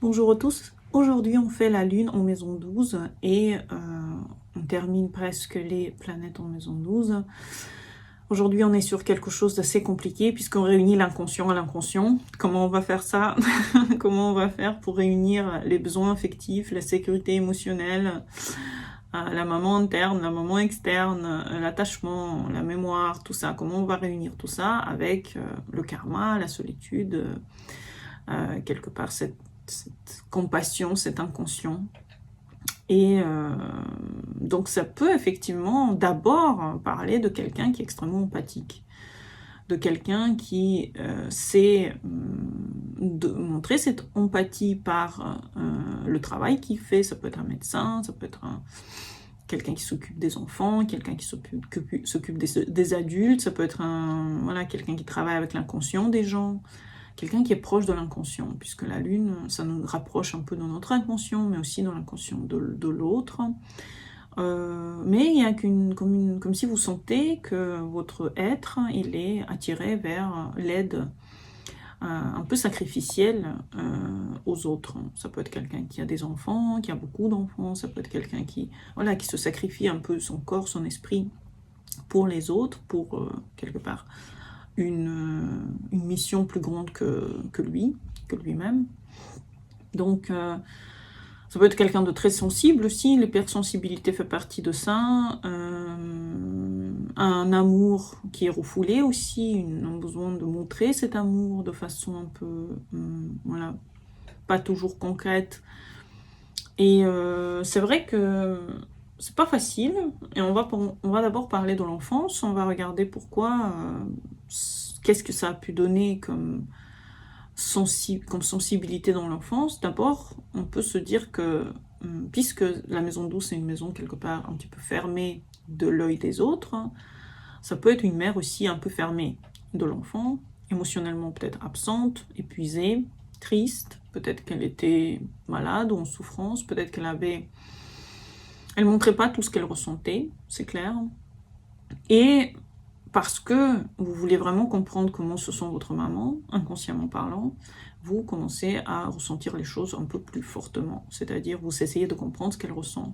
Bonjour à tous, aujourd'hui on fait la Lune en maison 12 et on termine presque les planètes en maison 12. Aujourd'hui on est sur quelque chose d'assez compliqué puisqu'on réunit l'inconscient à l'inconscient. Comment on va faire ça? Comment on va faire pour réunir les besoins affectifs, la sécurité émotionnelle, la maman interne, la maman externe, l'attachement, la mémoire, tout ça? Comment on va réunir tout ça avec le karma, la solitude, quelque part cette compassion, cet inconscient. Et donc ça peut effectivement d'abord parler de quelqu'un qui est extrêmement empathique, de quelqu'un qui sait montrer cette empathie par le travail qu'il fait. Ça peut être un médecin, ça peut être quelqu'un qui s'occupe des enfants, quelqu'un qui s'occupe des adultes, ça peut être quelqu'un qui travaille avec l'inconscient des gens, quelqu'un qui est proche de l'inconscient, puisque la Lune, ça nous rapproche un peu de notre inconscient, mais aussi dans l'inconscient de l'autre. Mais il y a comme si vous sentez que votre être, il est attiré vers l'aide un peu sacrificielle aux autres. Ça peut être quelqu'un qui a des enfants, qui a beaucoup d'enfants, ça peut être quelqu'un qui se sacrifie un peu son corps, son esprit pour les autres, pour quelque part une mission plus grande que lui-même. Donc, ça peut être quelqu'un de très sensible aussi, l'hypersensibilité fait partie de ça, un amour qui est refoulé aussi, un besoin de montrer cet amour de façon un peu, pas toujours concrète. Et c'est vrai que c'est pas facile, et on va d'abord parler de l'enfance, on va regarder pourquoi, qu'est-ce que ça a pu donner comme sensibilité dans l'enfance. D'abord, on peut se dire que, puisque la maison douce est une maison quelque part un petit peu fermée de l'œil des autres, ça peut être une mère aussi un peu fermée de l'enfant, émotionnellement peut-être absente, épuisée, triste, peut-être qu'elle était malade ou en souffrance, peut-être elle montrait pas tout ce qu'elle ressentait, c'est clair. Et parce que vous voulez vraiment comprendre comment se sent votre maman, inconsciemment parlant, vous commencez à ressentir les choses un peu plus fortement. C'est-à-dire, vous essayez de comprendre ce qu'elle ressent.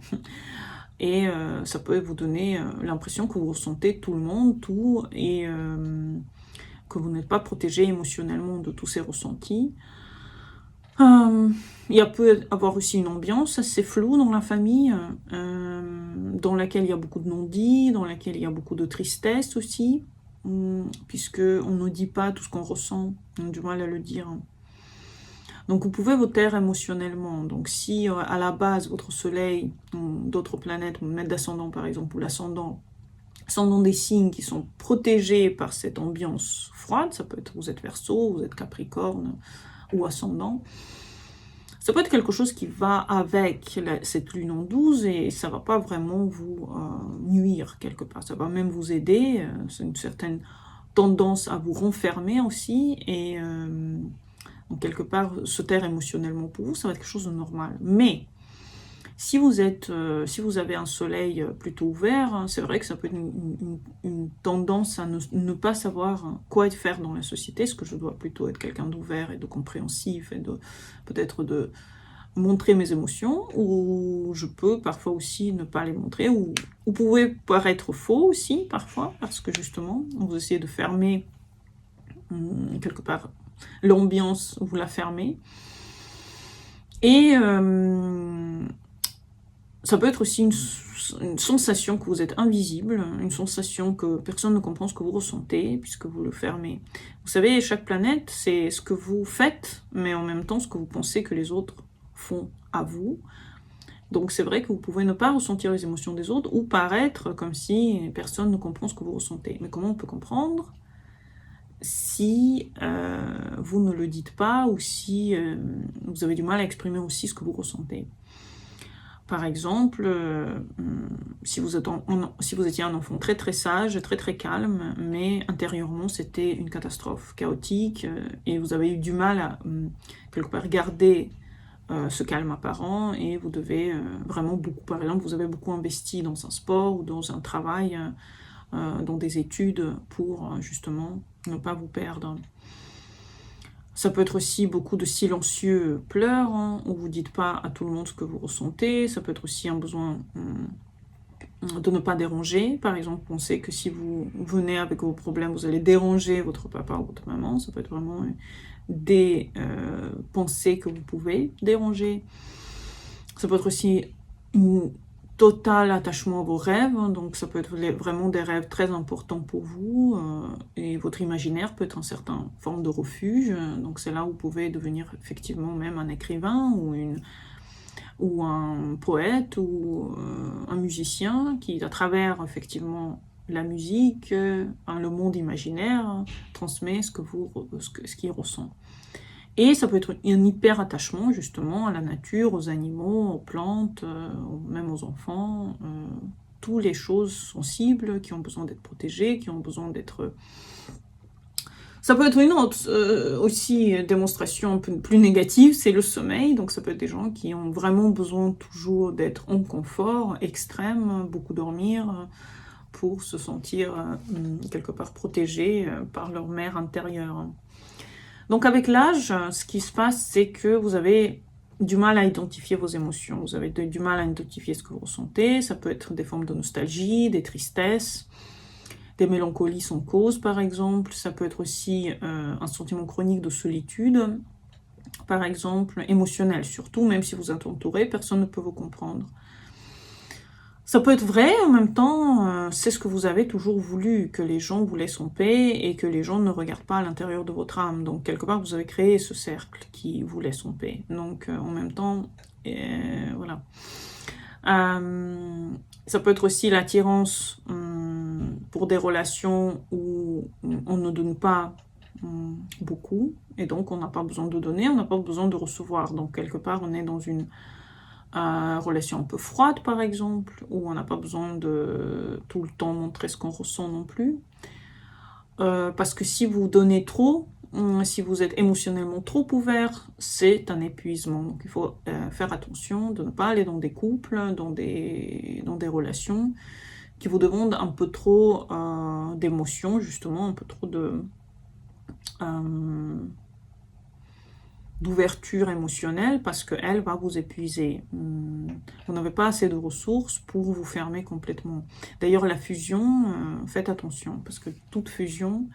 Et ça peut vous donner l'impression que vous ressentez tout le monde, tout, et que vous n'êtes pas protégé émotionnellement de tous ces ressentis. Il peut y avoir aussi une ambiance assez floue dans la famille, dans laquelle il y a beaucoup de non-dits, dans laquelle il y a beaucoup de tristesse aussi, puisqu'on ne dit pas tout ce qu'on ressent, on a du mal à le dire. Donc vous pouvez vous taire émotionnellement. Donc si à la base votre soleil, d'autres planètes, le maître d'ascendant par exemple, ou l'ascendant, sont des signes qui sont protégés par cette ambiance froide, ça peut être vous êtes Verseau, vous êtes Capricorne ou ascendant, ça peut être quelque chose qui va avec cette lune en 12 et ça va pas vraiment vous nuire quelque part. Ça va même vous aider. C'est une certaine tendance à vous renfermer aussi et donc quelque part se taire émotionnellement pour vous, ça va être quelque chose de normal. Mais si vous avez un soleil plutôt ouvert, c'est vrai que ça peut être une tendance à ne pas savoir quoi faire dans la société. Est-ce que je dois plutôt être quelqu'un d'ouvert et de compréhensif et peut-être de montrer mes émotions, ou je peux parfois aussi ne pas les montrer, ou vous pouvez paraître faux aussi parfois, parce que justement, vous essayez de fermer quelque part l'ambiance, vous la fermez. Et ça peut être aussi une sensation que vous êtes invisible, une sensation que personne ne comprend ce que vous ressentez, puisque vous le fermez. Vous savez, chaque planète, c'est ce que vous faites, mais en même temps ce que vous pensez que les autres font à vous. Donc c'est vrai que vous pouvez ne pas ressentir les émotions des autres, ou paraître comme si personne ne comprend ce que vous ressentez. Mais comment on peut comprendre si vous ne le dites pas, ou si vous avez du mal à exprimer aussi ce que vous ressentez? Par exemple, si vous étiez un enfant très très sage, très très calme, mais intérieurement c'était une catastrophe chaotique, et vous avez eu du mal à quelque part garder ce calme apparent, et vous devez vraiment beaucoup, par exemple, vous avez beaucoup investi dans un sport ou dans un travail, dans des études pour justement ne pas vous perdre. Ça peut être aussi beaucoup de silencieux pleurs, hein, où vous ne dites pas à tout le monde ce que vous ressentez. Ça peut être aussi un besoin de ne pas déranger. Par exemple, pensez que si vous venez avec vos problèmes, vous allez déranger votre papa ou votre maman. Ça peut être vraiment des pensées que vous pouvez déranger. Ça peut être aussi un total attachement à vos rêves. Donc ça peut être vraiment des rêves très importants pour vous. Et votre imaginaire peut être une certaine forme de refuge. Donc c'est là où vous pouvez devenir effectivement même un écrivain ou un poète ou un musicien qui, à travers effectivement la musique, le monde imaginaire, transmet ce qu'il ressent. Et ça peut être un hyper attachement justement à la nature, aux animaux, aux plantes, même aux enfants, toutes les choses sensibles qui ont besoin d'être protégées, qui ont besoin d'être... Ça peut être une autre aussi démonstration un peu plus négative, c'est le sommeil. Donc ça peut être des gens qui ont vraiment besoin toujours d'être en confort extrême, beaucoup dormir, pour se sentir quelque part protégés par leur mère intérieure. Donc avec l'âge, ce qui se passe, c'est que vous avez du mal à identifier vos émotions. Vous avez du mal à identifier ce que vous ressentez. Ça peut être des formes de nostalgie, des tristesses, des mélancolies sans cause, par exemple. Ça peut être aussi un sentiment chronique de solitude, par exemple, émotionnel surtout, même si vous êtes entouré, personne ne peut vous comprendre. Ça peut être vrai, en même temps, c'est ce que vous avez toujours voulu, que les gens vous laissent en paix et que les gens ne regardent pas à l'intérieur de votre âme. Donc, quelque part, vous avez créé ce cercle qui vous laisse en paix. Donc, en même temps, voilà. Ça peut être aussi l'attirance pour des relations où on ne donne pas beaucoup, et donc on n'a pas besoin de donner, on n'a pas besoin de recevoir. Donc, quelque part, on est dans une relation un peu froide, par exemple, où on n'a pas besoin de tout le temps montrer ce qu'on ressent non plus. Parce que si vous donnez trop, si vous êtes émotionnellement trop ouvert, c'est un épuisement. Donc il faut faire attention de ne pas aller dans des couples, dans des relations qui vous demandent un peu trop d'émotions, justement, un peu trop d'ouverture émotionnelle, parce qu'elle va vous épuiser. Vous n'avez pas assez de ressources pour vous fermer complètement. D'ailleurs, la fusion, faites attention, parce que toute fusion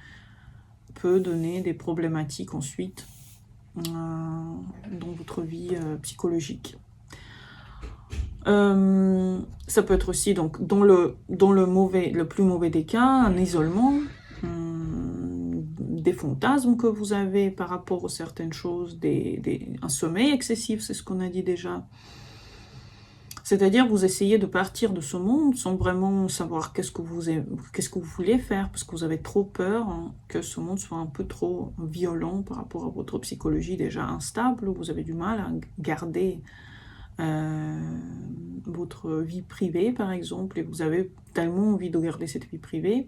peut donner des problématiques ensuite dans votre vie psychologique. Ça peut être aussi, donc, dans le plus mauvais des cas, un isolement, des fantasmes que vous avez par rapport à certaines choses, un sommeil excessif, c'est ce qu'on a dit déjà. C'est-à-dire, vous essayez de partir de ce monde sans vraiment savoir qu'est-ce que vous voulez faire, parce que vous avez trop peur que ce monde soit un peu trop violent par rapport à votre psychologie déjà instable, où vous avez du mal à garder votre vie privée, par exemple, et vous avez tellement envie de garder cette vie privée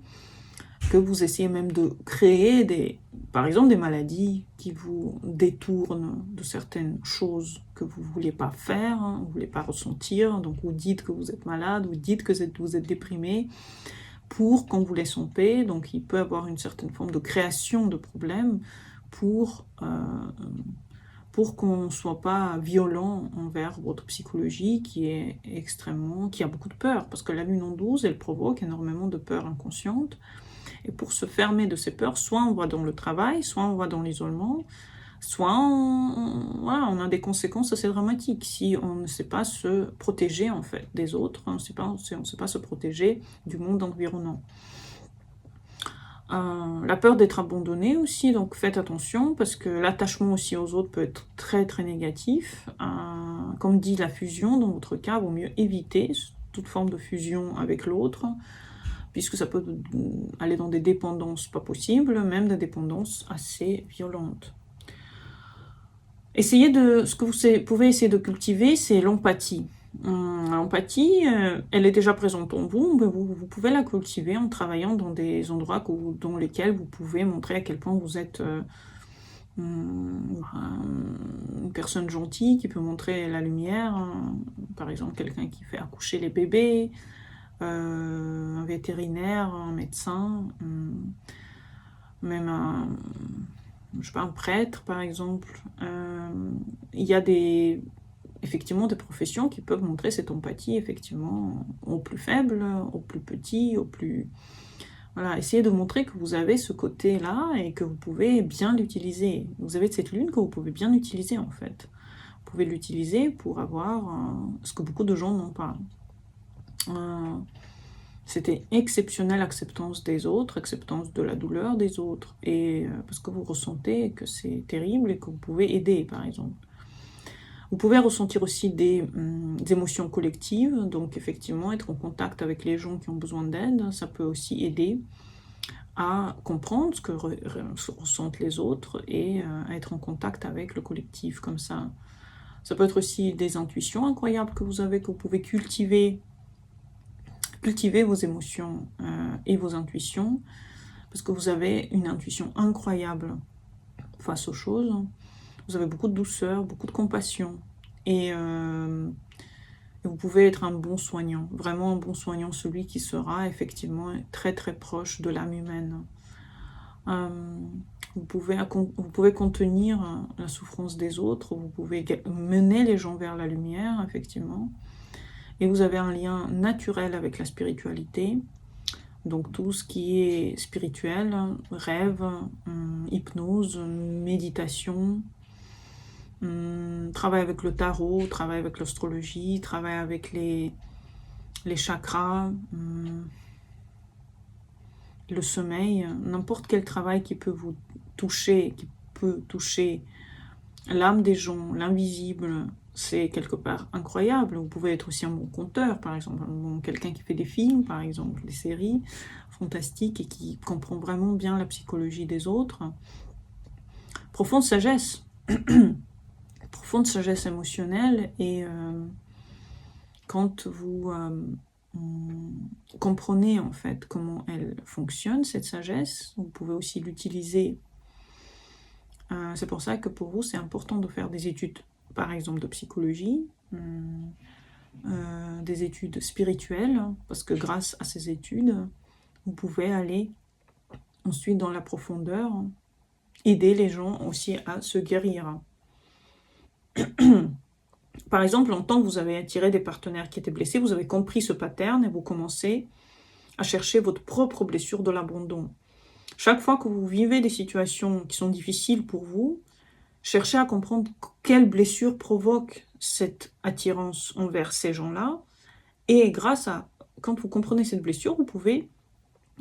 que vous essayez même de créer par exemple des maladies qui vous détournent de certaines choses que vous ne vouliez pas faire, vous ne voulez pas ressentir, donc vous dites que vous êtes malade, vous dites que vous êtes déprimé pour qu'on vous laisse en paix. Donc il peut y avoir une certaine forme de création de problèmes pour qu'on ne soit pas violent envers votre psychologie qui a beaucoup de peur, parce que la lune en 12, elle provoque énormément de peur inconsciente. Et pour se fermer de ces peurs, soit on va dans le travail, soit on va dans l'isolement, soit on a des conséquences assez dramatiques si on ne sait pas se protéger en fait des autres, on ne sait pas se protéger du monde environnant. La peur d'être abandonné aussi, donc faites attention, parce que l'attachement aussi aux autres peut être très très négatif. Comme dit la fusion, dans votre cas, il vaut mieux éviter toute forme de fusion avec l'autre, puisque ça peut aller dans des dépendances pas possibles, même des dépendances assez violentes. Ce que vous pouvez essayer de cultiver, c'est l'empathie. L'empathie, elle est déjà présente en vous, mais vous pouvez la cultiver en travaillant dans des endroits dans lesquels vous pouvez montrer à quel point vous êtes une personne gentille qui peut montrer la lumière, par exemple quelqu'un qui fait accoucher les bébés, un vétérinaire, un médecin, même je sais pas, un prêtre par exemple. Il y a effectivement des professions qui peuvent montrer cette empathie effectivement aux plus faibles, aux plus petits, aux plus... Voilà, essayez de montrer que vous avez ce côté-là et que vous pouvez bien l'utiliser. Vous avez cette lune que vous pouvez bien utiliser en fait. Vous pouvez l'utiliser pour avoir ce que beaucoup de gens n'ont pas. C'était exceptionnelle acceptance des autres, acceptance de la douleur des autres, et parce que vous ressentez que c'est terrible et que vous pouvez aider par exemple. Vous pouvez ressentir aussi des émotions collectives, donc effectivement être en contact avec les gens qui ont besoin d'aide, ça peut aussi aider à comprendre ce que ressentent les autres et à être en contact avec le collectif comme ça. Ça peut être aussi des intuitions incroyables que vous avez, que vous pouvez cultiver vos émotions et vos intuitions, parce que vous avez une intuition incroyable face aux choses. Vous avez beaucoup de douceur, beaucoup de compassion. Et vous pouvez être un bon soignant, vraiment un bon soignant, celui qui sera effectivement très très proche de l'âme humaine. Vous pouvez contenir la souffrance des autres, vous pouvez mener les gens vers la lumière, effectivement. Et vous avez un lien naturel avec la spiritualité. Donc tout ce qui est spirituel, rêve, hypnose, méditation, travail avec le tarot, travail avec l'astrologie, travail avec les chakras, le sommeil, n'importe quel travail qui peut vous toucher, qui peut toucher l'âme des gens, l'invisible, c'est quelque part incroyable. Vous pouvez être aussi un bon conteur, par exemple, quelqu'un qui fait des films, par exemple, des séries fantastiques et qui comprend vraiment bien la psychologie des autres. Profonde sagesse. Profonde sagesse émotionnelle, et quand vous comprenez en fait comment elle fonctionne, cette sagesse, vous pouvez aussi l'utiliser. C'est pour ça que pour vous c'est important de faire des études, par exemple de psychologie, des études spirituelles, parce que grâce à ces études, vous pouvez aller ensuite dans la profondeur, aider les gens aussi à se guérir. Par exemple, en tant que vous avez attiré des partenaires qui étaient blessés, vous avez compris ce pattern et vous commencez à chercher votre propre blessure de l'abandon. Chaque fois que vous vivez des situations qui sont difficiles pour vous, cherchez à comprendre quelle blessure provoque cette attirance envers ces gens-là. Et quand vous comprenez cette blessure, vous pouvez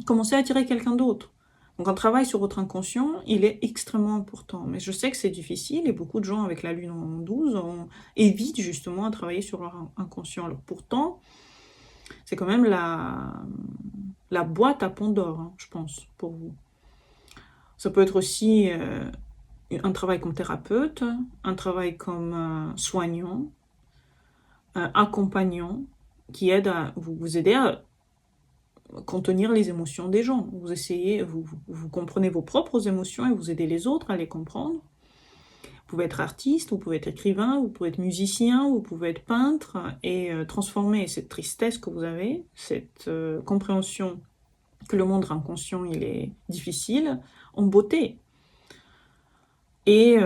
commencer à attirer quelqu'un d'autre. Donc un travail sur votre inconscient, il est extrêmement important. Mais je sais que c'est difficile et beaucoup de gens avec la lune en 12 évitent justement à travailler sur leur inconscient. Alors pourtant, c'est quand même la boîte à Pandore, hein, je pense, pour vous. Ça peut être aussi un travail comme thérapeute, un travail comme soignant, accompagnant, qui aide à vous aider à contenir les émotions des gens. Vous comprenez vos propres émotions et vous aidez les autres à les comprendre. Vous pouvez être artiste, vous pouvez être écrivain, vous pouvez être musicien, vous pouvez être peintre et transformer cette tristesse que vous avez, cette compréhension que le monde inconscient il est difficile, en beauté. Et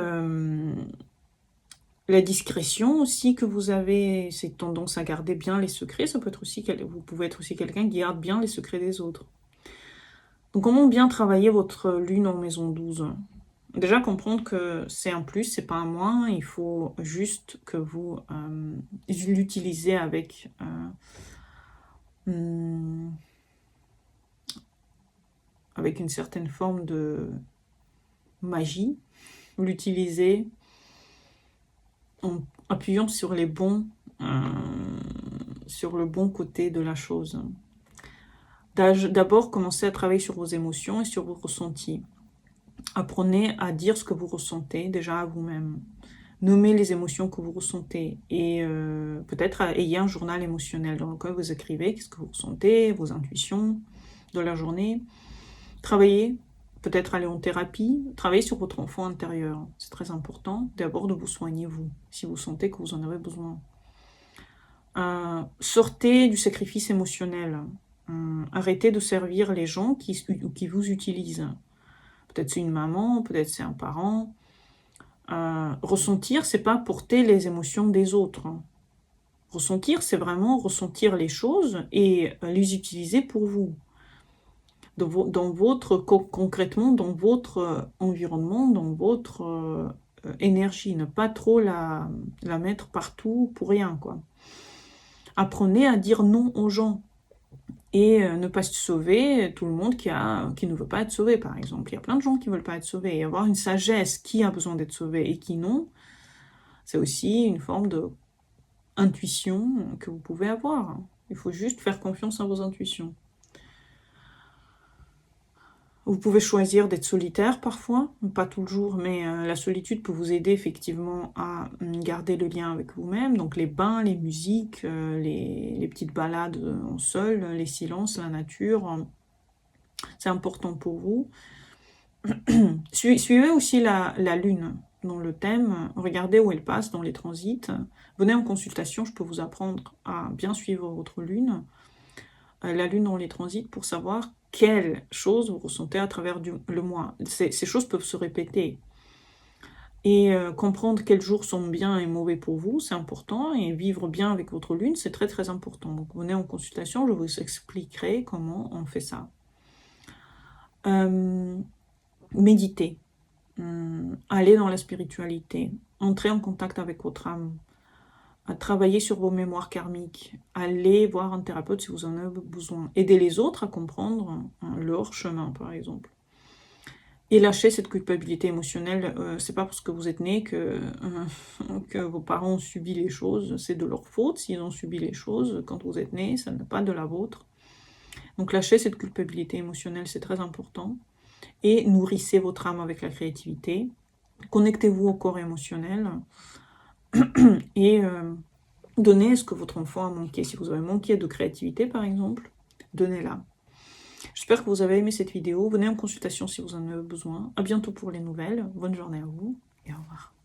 la discrétion aussi que vous avez, cette tendance à garder bien les secrets, ça peut être aussi, vous pouvez être aussi quelqu'un qui garde bien les secrets des autres. Donc comment bien travailler votre lune en maison 12 ? Déjà comprendre que c'est un plus, c'est pas un moins, il faut juste que vous l'utilisez avec une certaine forme de magie. Vous l'utilisez en appuyant sur le bon côté de la chose. D'abord, commencez à travailler sur vos émotions et sur vos ressentis. Apprenez à dire ce que vous ressentez déjà à vous-même. Nommez les émotions que vous ressentez et peut-être ayez un journal émotionnel dans lequel vous écrivez qu'est-ce que vous ressentez, vos intuitions de la journée. Travaillez, peut-être aller en thérapie, travaillez sur votre enfant intérieur. C'est très important d'abord de vous soigner vous, si vous sentez que vous en avez besoin. Sortez du sacrifice émotionnel. Arrêtez de servir les gens qui vous utilisent. Peut-être c'est une maman, peut-être c'est un parent. Ressentir, c'est pas porter les émotions des autres. Ressentir, c'est vraiment ressentir les choses et les utiliser pour vous. Concrètement, dans votre environnement, dans votre énergie. Ne pas trop la mettre partout pour rien, quoi. Apprenez à dire non aux gens. Et ne pas se sauver tout le monde qui ne veut pas être sauvé, par exemple. Il y a plein de gens qui ne veulent pas être sauvés. Et avoir une sagesse qui a besoin d'être sauvé et qui non, c'est aussi une forme d'intuition que vous pouvez avoir. Il faut juste faire confiance à vos intuitions. Vous pouvez choisir d'être solitaire parfois, pas toujours, mais la solitude peut vous aider effectivement à garder le lien avec vous-même. Donc les bains, les musiques, les petites balades en seul, les silences, la nature, c'est important pour vous. Suivez aussi la lune dans le thème, regardez où elle passe dans les transits. Venez en consultation, je peux vous apprendre à bien suivre votre lune. La lune dans les transits pour savoir quelles choses vous ressentez à travers le mois. Ces choses peuvent se répéter. Et comprendre quels jours sont bien et mauvais pour vous, c'est important. Et vivre bien avec votre lune, c'est très très important. Donc venez en consultation, je vous expliquerai comment on fait ça. Méditez. Allez dans la spiritualité. Entrez en contact avec votre âme. Travailler sur vos mémoires karmiques, allez voir un thérapeute si vous en avez besoin, aidez les autres à comprendre leur chemin par exemple. Et lâchez cette culpabilité émotionnelle, c'est pas parce que vous êtes né que vos parents ont subi les choses, c'est de leur faute s'ils ont subi les choses quand vous êtes né, ça n'est pas de la vôtre. Donc lâchez cette culpabilité émotionnelle, c'est très important. Et nourrissez votre âme avec la créativité, connectez-vous au corps émotionnel, et donnez ce que votre enfant a manqué. Si vous avez manqué de créativité, par exemple, donnez-la. J'espère que vous avez aimé cette vidéo. Venez en consultation si vous en avez besoin. À bientôt pour les nouvelles. Bonne journée à vous et au revoir.